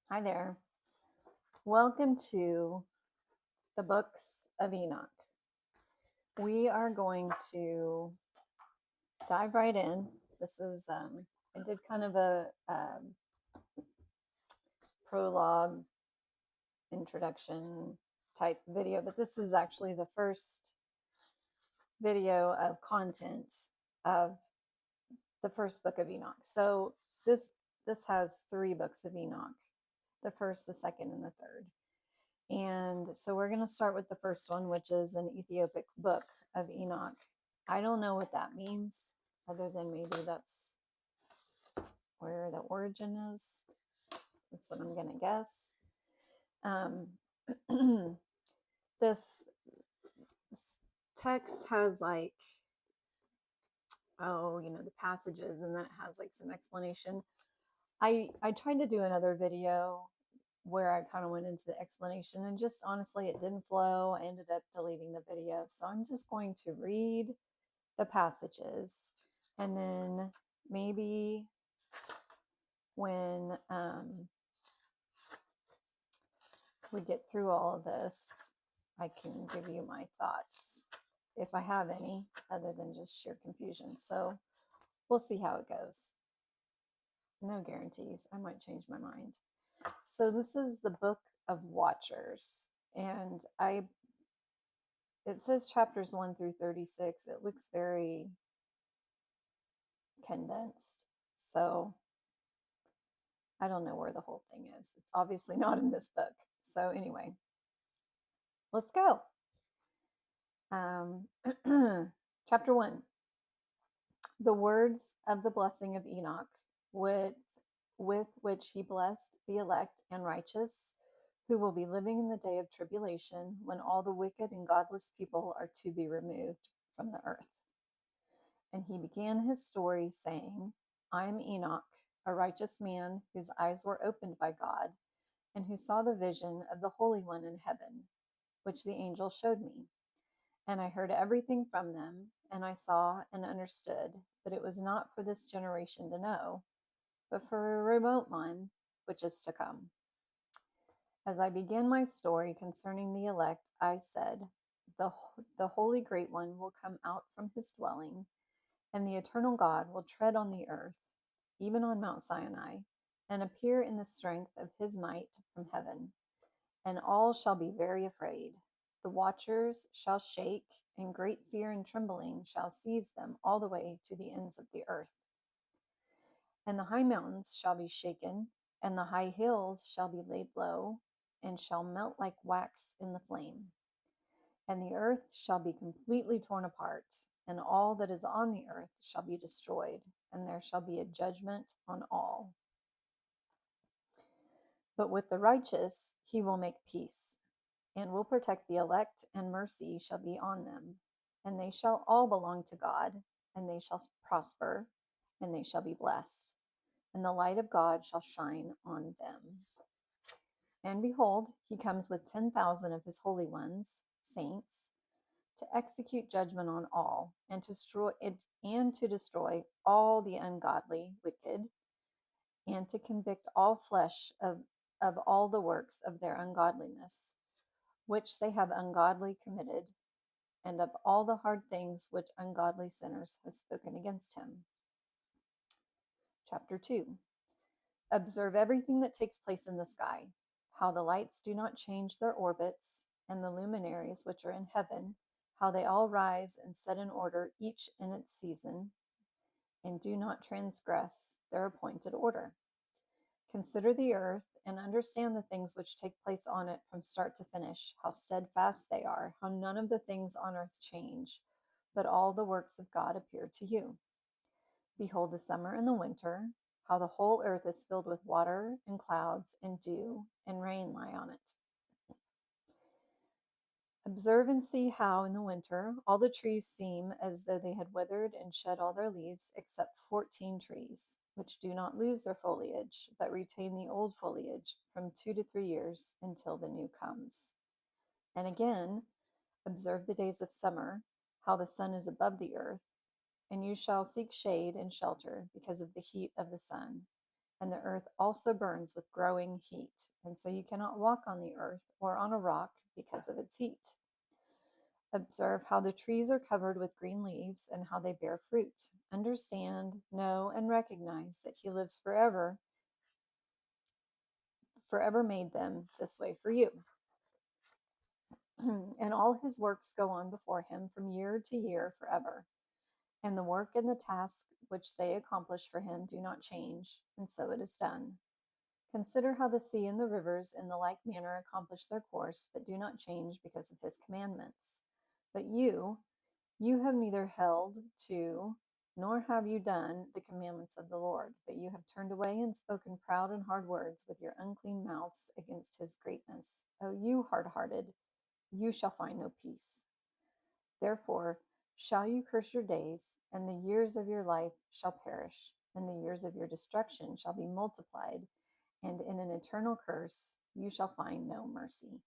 Hi there. Welcome to the Books of Enoch. We are going to dive right in. This is, I did kind of a prologue introduction type video, but this is actually the first video of content of the first book of Enoch. So this this has three books of Enoch: the first, the second, and the third. And so we're going to start with the first one, which is an Ethiopic book of Enoch. I don't know what that means, other than maybe that's where the origin is. That's what I'm going to guess. Um, this, this text has like, the passages, and then it has like some explanation. I tried to do another video where I kind of went into the explanation, and just honestly, it didn't flow. I ended up deleting the video. So I'm just going to read the passages, and then maybe when we get through all of this, I can give you my thoughts, if I have any, other than just sheer confusion. So we'll see how it goes. No guarantees. I might change my mind. So this is the Book of Watchers, and it says chapters 1 through 36. It looks very condensed. So I don't know where the whole thing is. It's obviously not in this book. So anyway, let's go. Chapter 1. The words of the blessing of Enoch, with which he blessed the elect and righteous, who will be living in the day of tribulation, when all the wicked and godless people are to be removed from the earth. And he began his story saying, I am Enoch, a righteous man whose eyes were opened by God, and who saw the vision of the Holy One in heaven, which the angel showed me. And I heard everything from them, and I saw and understood, but it was not for this generation to know, but for a remote one which is to come. As I began my story concerning the elect, I said, the Holy Great One will come out from his dwelling, and the eternal God will tread on the earth, even on Mount Sinai, and appear in the strength of his might from heaven. And all shall be very afraid. The watchers shall shake, and great fear and trembling shall seize them all the way to the ends of the earth. And the high mountains shall be shaken, and the high hills shall be laid low, and shall melt like wax in the flame. And the earth shall be completely torn apart, and all that is on the earth shall be destroyed, and there shall be a judgment on all. But with the righteous he will make peace, and will protect the elect, and mercy shall be on them. And they shall all belong to God, and they shall prosper, and they shall be blessed. And the light of God shall shine on them. And behold, he comes with 10,000 of his holy ones, saints, to execute judgment on all, and to destroy all the ungodly, wicked, and to convict all flesh of all the works of their ungodliness, which they have ungodly committed, and of all the hard things which ungodly sinners have spoken against him. Chapter 2. Observe everything that takes place in the sky, how the lights do not change their orbits, and the luminaries which are in heaven, how they all rise and set in order, each in its season, and do not transgress their appointed order. Consider the earth, and understand the things which take place on it from start to finish, how steadfast they are, how none of the things on earth change, but all the works of God appear to you. Behold the summer and the winter, how the whole earth is filled with water and clouds and dew and rain lie on it. Observe and see how in the winter all the trees seem as though they had withered and shed all their leaves, except 14 trees, which do not lose their foliage, but retain the old foliage from 2 to 3 years until the new comes. And again, observe the days of summer, how the sun is above the earth, and you shall seek shade and shelter because of the heat of the sun. and the earth also burns with growing heat, and so you cannot walk on the earth or on a rock because of its heat. Observe how the trees are covered with green leaves and how they bear fruit. Understand, know, and recognize that He lives forever, forever made them this way for you. And all His works go on before Him from year to year forever. And the work and the task which they accomplish for Him do not change, and so it is done. Consider how the sea and the rivers in the like manner accomplish their course, but do not change because of His commandments. But you have neither held to nor have you done the commandments of the Lord, but you have turned away and spoken proud and hard words with your unclean mouths against His greatness. O you hard-hearted, you shall find no peace. Therefore shall you curse your days, and the years of your life shall perish, and the years of your destruction shall be multiplied, and in an eternal curse you shall find no mercy.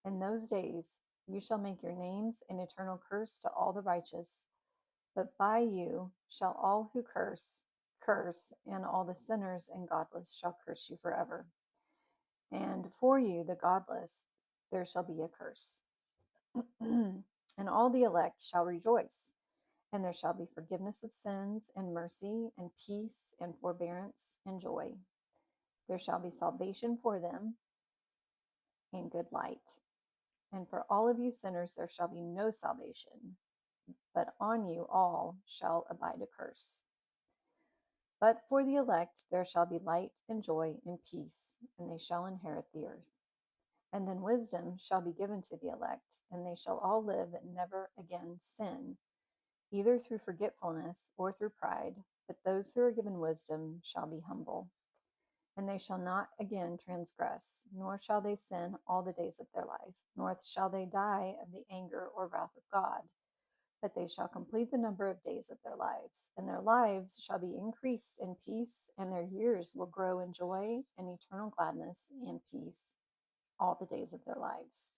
In those days you shall make your names an eternal curse to all the righteous, but by you shall all who curse, and all the sinners and godless shall curse you forever. And for you, the godless, there shall be a curse. And all the elect shall rejoice, and there shall be forgiveness of sins, and mercy, and peace, and forbearance, and joy. There shall be salvation for them, and good light. And for all of you sinners there shall be no salvation, but on you all shall abide a curse. But for the elect there shall be light and joy and peace, and they shall inherit the earth. And then wisdom shall be given to the elect, and they shall all live and never again sin, either through forgetfulness or through pride. But those who are given wisdom shall be humble. And they shall not again transgress, nor shall they sin all the days of their life, nor shall they die of the anger or wrath of God. But they shall complete the number of days of their lives, and their lives shall be increased in peace, and their years will grow in joy and eternal gladness and peace all the days of their lives.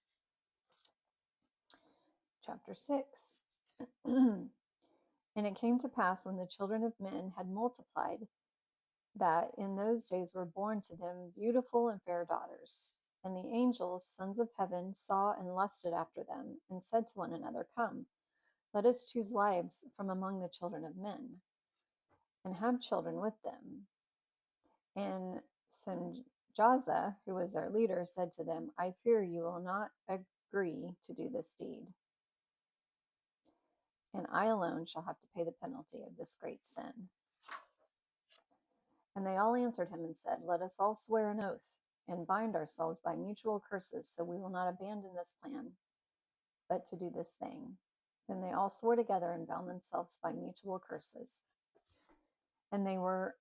Chapter 6. And it came to pass when the children of men had multiplied, that in those days were born to them beautiful and fair daughters. And the angels, sons of heaven, saw and lusted after them, and said to one another, Come, let us choose wives from among the children of men, and have children with them. And Semjaza, who was their leader, said to them, I fear you will not agree to do this deed, and I alone shall have to pay the penalty of this great sin. And they all answered him and said, Let us all swear an oath and bind ourselves by mutual curses, so we will not abandon this plan, but to do this thing. Then they all swore together and bound themselves by mutual curses. And they were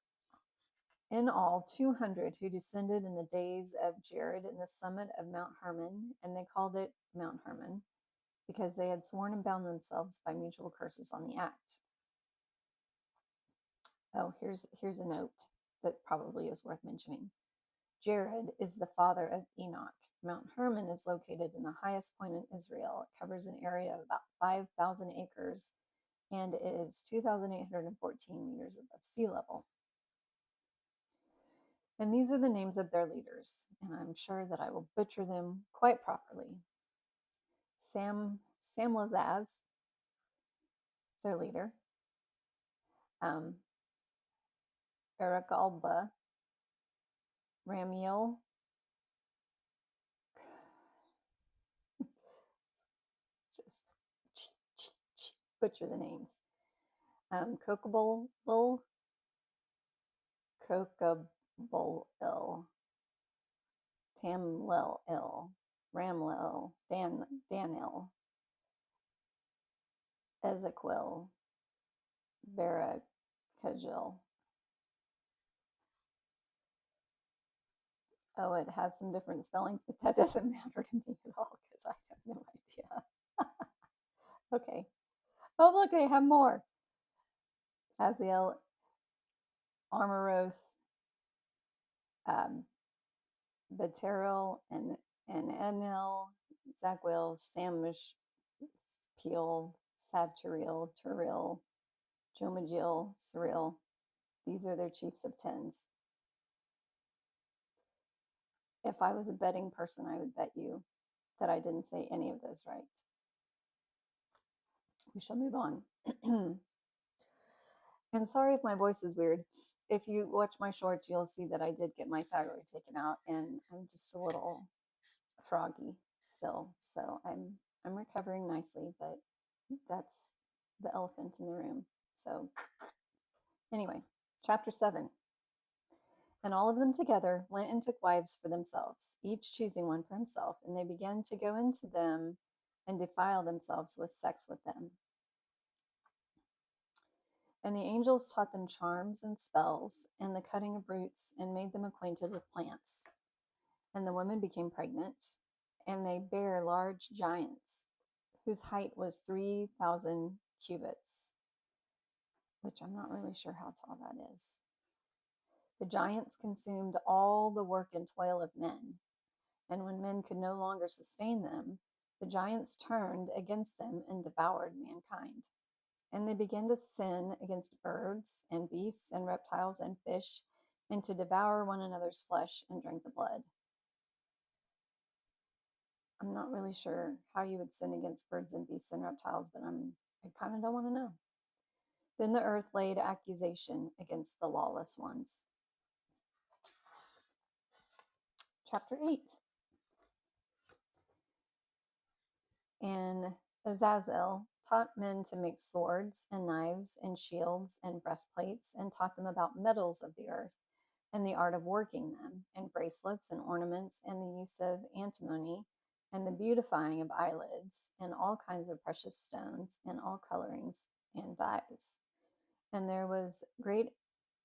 in all 200 who descended in the days of Jared in the summit of Mount Hermon, and they called it Mount Hermon, because they had sworn and bound themselves by mutual curses on the act. Oh, here's a note that probably is worth mentioning. Jared is the father of Enoch. Mount Hermon is located in the highest point in Israel. It covers an area of about 5,000 acres and is 2,814 meters above sea level. And these are the names of their leaders, and I'm sure that I will butcher them quite properly. Samlazaz, their leader. Aragalba, Ramiel, just butcher the names. Kokabul, Tamlil, Ramlil, Danil, Ezequiel, Barakajil. Oh, it has some different spellings, but that doesn't matter to me at all because I have no idea. Okay. Oh, look, they have more. Haziel, Armoros, Beterel, and Enel, Zagwil, Samish, Peel, Sabtaril, Turil, Jomagil, Cyril. These are their chiefs of tens. If I was a betting person, I would bet you that I didn't say any of those right. We shall move on. And sorry if my voice is weird. If you watch my shorts, you'll see that I did get my thyroid taken out, and I'm just a little froggy still. So I'm recovering nicely, but that's the elephant in the room. So anyway, chapter 7. And all of them together went and took wives for themselves, each choosing one for himself, and they began to go into them and defile themselves with sex with them. And the angels taught them charms and spells and the cutting of roots and made them acquainted with plants. And the women became pregnant, and they bare large giants, whose height was 3,000 cubits, which I'm not really sure how tall that is. The giants consumed all the work and toil of men, and when men could no longer sustain them, the giants turned against them and devoured mankind. And they began to sin against birds and beasts and reptiles and fish, and to devour one another's flesh and drink the blood. I'm not really sure how you would sin against birds and beasts and reptiles, but I kind of don't want to know. Then the earth laid accusation against the lawless ones. Chapter 8. And Azazel taught men to make swords and knives and shields and breastplates, and taught them about metals of the earth and the art of working them, and bracelets and ornaments, and the use of antimony, and the beautifying of eyelids, and all kinds of precious stones, and all colorings and dyes. And there was great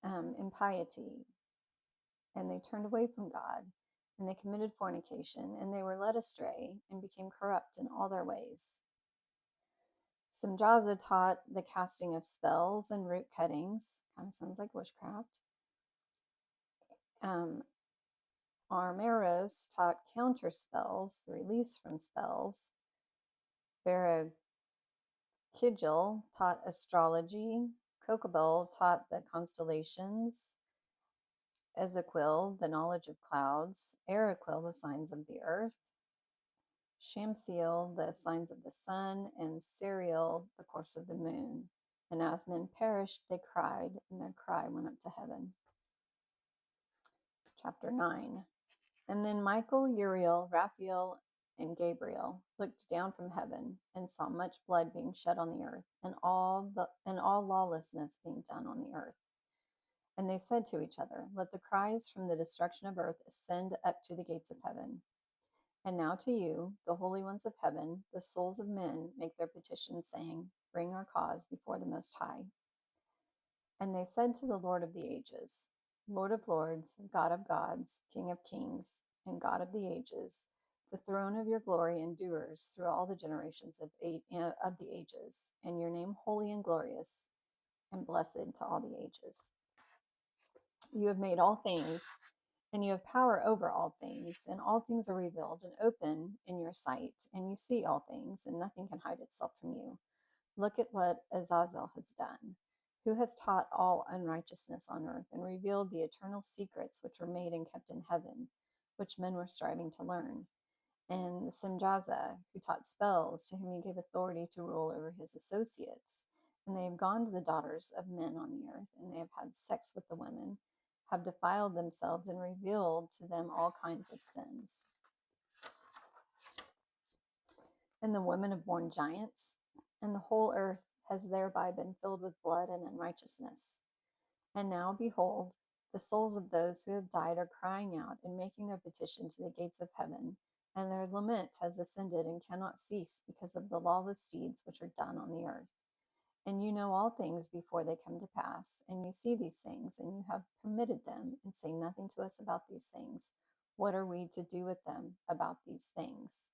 impiety, and they turned away from God, and they committed fornication, and they were led astray, and became corrupt in all their ways. Simjaza taught the casting of spells and root cuttings. Kind of sounds like witchcraft. Armeros taught counter spells, the release from spells. Barakijil taught astrology. Kokabel taught the constellations. Ezequiel, the knowledge of clouds. Araquil, the signs of the earth. Shamsiel, the signs of the sun. And Serial, the course of the moon. And as men perished, they cried, and their cry went up to heaven. Chapter 9. And then Michael, Uriel, Raphael, and Gabriel looked down from heaven and saw much blood being shed on the earth, and all lawlessness being done on the earth. And they said to each other, let the cries from the destruction of earth ascend up to the gates of heaven. And now to you, the holy ones of heaven, the souls of men, make their petition, saying, bring our cause before the Most High. And they said to the Lord of the ages, Lord of lords, God of gods, King of kings, and God of the ages, the throne of your glory endures through all the generations of the ages, and your name holy and glorious and blessed to all the ages. You have made all things, and you have power over all things, and all things are revealed and open in your sight, and you see all things, and nothing can hide itself from you. Look at what Azazel has done, who hath taught all unrighteousness on earth, and revealed the eternal secrets which were made and kept in heaven, which men were striving to learn. And Simjaza, who taught spells, to whom he gave authority to rule over his associates. And they have gone to the daughters of men on the earth, and they have had sex with the women, have defiled themselves, and revealed to them all kinds of sins. And the women have borne giants, and the whole earth has thereby been filled with blood and unrighteousness. And now, behold, the souls of those who have died are crying out and making their petition to the gates of heaven, and their lament has ascended and cannot cease because of the lawless deeds which are done on the earth. And you know all things before they come to pass, and you see these things, and you have permitted them, and say nothing to us about these things. What are we to do with them about these things?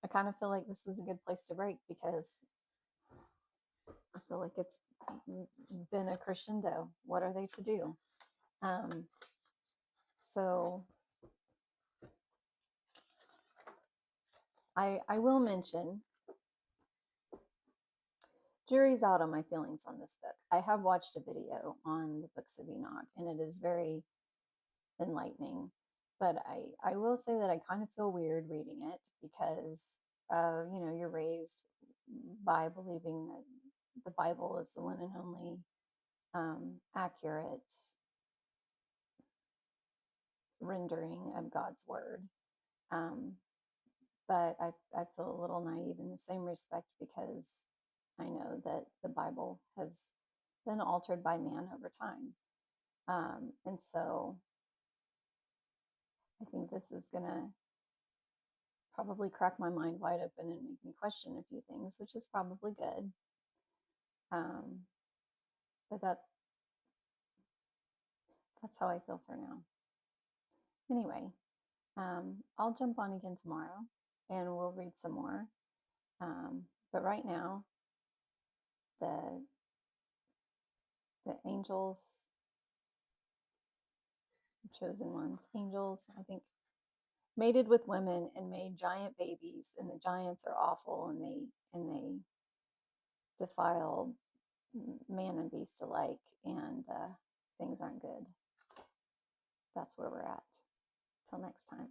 I kind of feel like this is a good place to break, because I feel like it's been a crescendo. What are they to do? So I will mention, jury's out on my feelings on this book. I have watched a video on the Books of Enoch, and it is very enlightening. But I will say that I kind of feel weird reading it because, you're raised by believing that the Bible is the one and only accurate rendering of God's word. Um, but I feel a little naive in the same respect because I know that the Bible has been altered by man over time. And so I think this is going to probably crack my mind wide open and make me question a few things, which is probably good. Um, but that's how I feel for now. Anyway, I'll jump on again tomorrow and we'll read some more. But right now, the angels, chosen ones, angels, I think, mated with women and made giant babies, and the giants are awful, and they defile man and beast alike, and things aren't good. That's where we're at. Till next time.